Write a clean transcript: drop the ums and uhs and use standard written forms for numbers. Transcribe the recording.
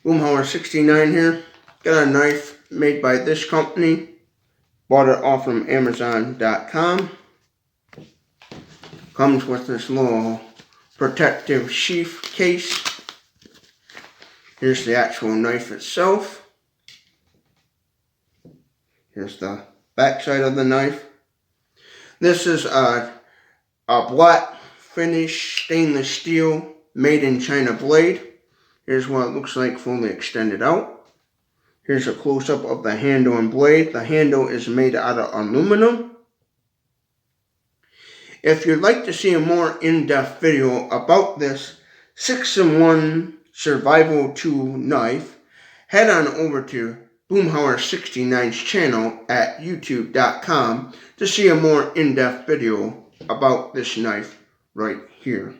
Boomhauer 69 here. Got a knife made by this company. Bought it off from Amazon.com. Comes with this little protective sheath case. Here's the actual knife itself. Here's the back side of the knife. This is a black finish stainless steel made in China blade. Here's what it looks like fully extended out. Here's a close-up of the handle and blade. The handle is made out of aluminum. If you'd like to see a more in-depth video about this 6-in-1 Survival 2 knife, head on over to Boomhauer 69's channel at youtube.com to see a more in-depth video about this knife right here.